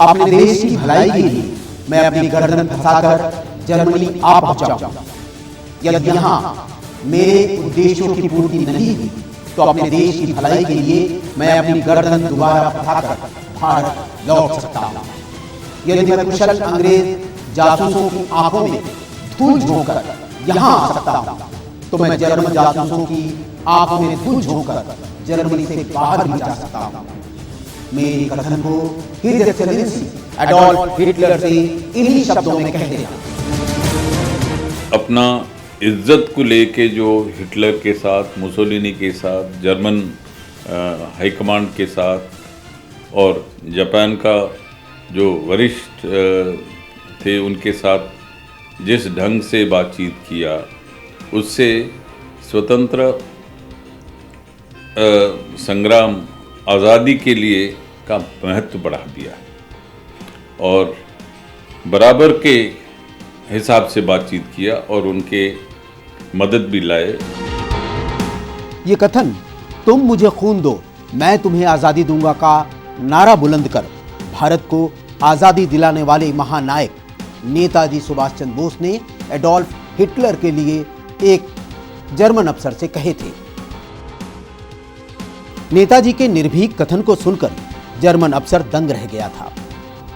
अपने देश की भलाई के लिए मैं अपनी गर्दन फंसाकर जर्मनी आ पहुंचा। यदि यहाँ मेरे उद्देश्यों की पूर्ति नहीं हुई तो अपने देश की भलाई के लिए मैं अपनी गर्दन दोबारा फंसाकर भारत लौट सकता हूँ। यदि मैं कुशल अंग्रेज जासूसों की आंखों में धूल झोंककर यहाँ आ सकता हूँ तो मैं जर्मन जासूसों की आंखों में धूल झोंककर जर्मनी से बाहर भी जा सकता हूँ। मेरे कथन को हिज एक्सेलेंसी एडोल्फ हिटलर से इन्हीं शब्दों में कह देना। अपना इज्जत को लेके जो हिटलर के साथ, मुसोलिनी के साथ, जर्मन हाईकमांड के साथ और जापान का जो वरिष्ठ थे उनके साथ जिस ढंग से बातचीत किया, उससे स्वतंत्र संग्राम आज़ादी के लिए का महत्व बढ़ा दिया और बराबर के हिसाब से बातचीत किया और उनके मदद भी लाए। ये कथन तुम मुझे खून दो मैं तुम्हें आज़ादी दूंगा का नारा बुलंद कर भारत को आज़ादी दिलाने वाले महानायक नेताजी सुभाष चंद्र बोस ने एडोल्फ हिटलर के लिए एक जर्मन अफसर से कहे थे। नेताजी के निर्भीक कथन को सुनकर जर्मन अफसर दंग रह गया था।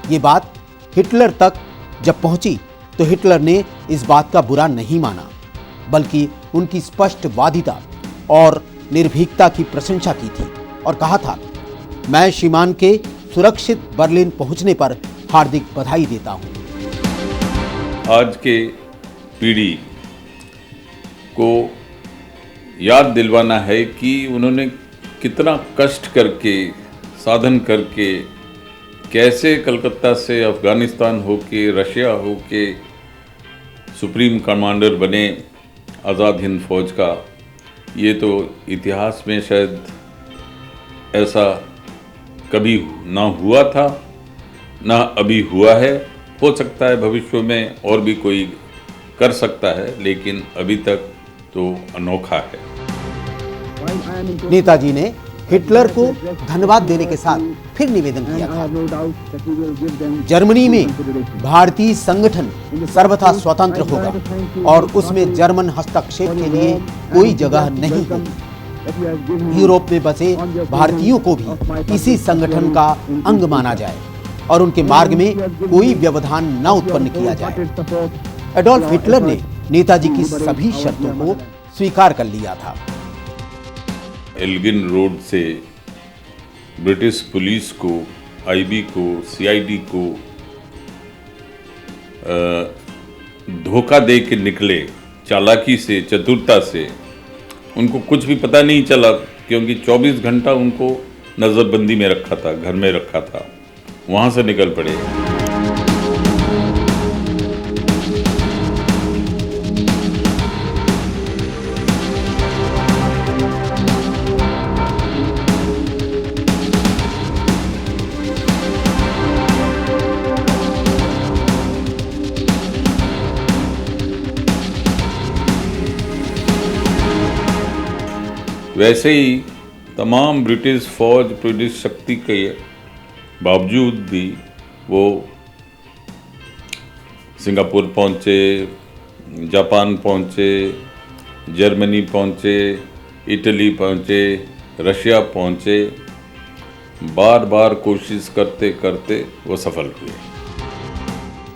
ये बात हिटलर तक जब पहुंची तो हिटलर ने इस बात का बुरा नहीं माना, बल्कि उनकी स्पष्टवादिता और निर्भीकता की प्रशंसा की थी और कहा था, मैं श्रीमान के सुरक्षित बर्लिन पहुंचने पर हार्दिक बधाई देता हूं। आज के पीढ़ी को याद दिलवाना है कि उन्होंने कितना कष्ट करके, साधन करके, कैसे कलकत्ता से अफ़गानिस्तान होके, रशिया होके सुप्रीम कमांडर बने आज़ाद हिंद फौज का। ये तो इतिहास में शायद ऐसा कभी ना हुआ था, ना अभी हुआ है। हो सकता है भविष्य में और भी कोई कर सकता है, लेकिन अभी तक तो अनोखा है। नेताजी ने हिटलर को धन्यवाद देने के साथ फिर निवेदन किया था, जर्मनी में भारतीय संगठन सर्वथा स्वतंत्र होगा और उसमें जर्मन हस्तक्षेप के लिए कोई जगह नहीं होगी। यूरोप में बसे भारतीयों को भी इसी संगठन का अंग माना जाए और उनके मार्ग में कोई व्यवधान न उत्पन्न किया जाए। एडोल्फ हिटलर ने नेताजी की सभी शर्तों को स्वीकार कर लिया था। एल्गिन रोड से ब्रिटिश पुलिस को, आईबी को, सीआईडी को धोखा दे के निकले, चालाकी से, चतुरता से। उनको कुछ भी पता नहीं चला क्योंकि 24 घंटा उनको नज़रबंदी में रखा था, घर में रखा था। वहाँ से निकल पड़े। वैसे ही तमाम ब्रिटिश फौज, ब्रिटिश शक्ति के बावजूद भी वो सिंगापुर पहुँचे, जापान पहुँचे, जर्मनी पहुँचे, इटली पहुँचे, रशिया पहुँचे। बार बार कोशिश करते करते वो सफल हुए।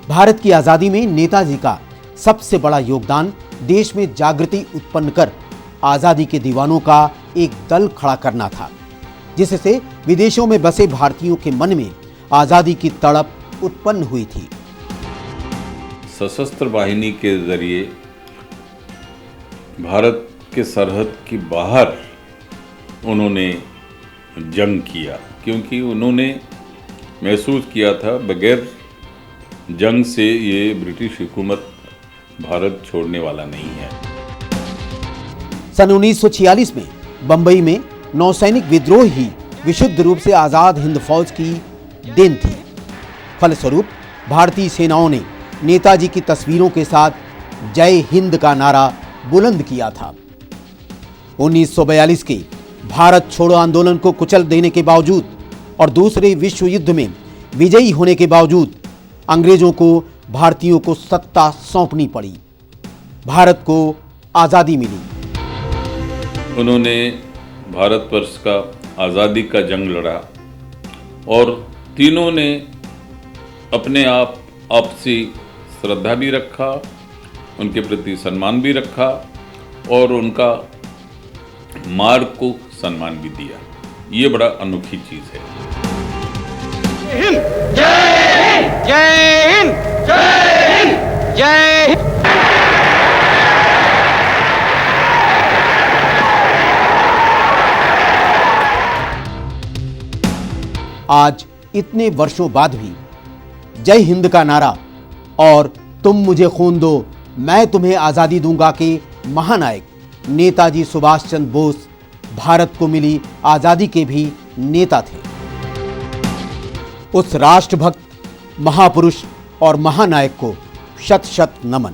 भारत की आज़ादी में नेताजी का सबसे बड़ा योगदान देश में जागृति उत्पन्न कर आज़ादी के दीवानों का एक दल खड़ा करना था, जिससे विदेशों में बसे भारतीयों के मन में आज़ादी की तड़प उत्पन्न हुई थी। सशस्त्र वाहिनी के जरिए भारत के सरहद के बाहर उन्होंने जंग किया, क्योंकि उन्होंने महसूस किया था बगैर जंग से ये ब्रिटिश हुकूमत भारत छोड़ने वाला नहीं है। सन 1946 में बंबई में नौसैनिक विद्रोह ही विशुद्ध रूप से आज़ाद हिंद फौज की देन थी। फलस्वरूप भारतीय सेनाओं ने नेताजी की तस्वीरों के साथ जय हिंद का नारा बुलंद किया था। 1942 के भारत छोड़ो आंदोलन को कुचल देने के बावजूद और दूसरे विश्व युद्ध में विजयी होने के बावजूद अंग्रेजों को भारतीयों को सत्ता सौंपनी पड़ी। भारत को आजादी मिली। उन्होंने भारतवर्ष का आज़ादी का जंग लड़ा और तीनों ने अपने आप आपसी श्रद्धा भी रखा, उनके प्रति सम्मान भी रखा और उनका मार्ग को सम्मान भी दिया। ये बड़ा अनोखी चीज़ है। जय हिंद, जय हिंद, जय हिंद, जय हिंद। आज इतने वर्षों बाद भी जय हिंद का नारा और तुम मुझे खून दो मैं तुम्हें आजादी दूंगा के महानायक नेताजी सुभाष चंद्र बोस भारत को मिली आजादी के भी नेता थे। उस राष्ट्रभक्त महापुरुष और महानायक को शत शत नमन।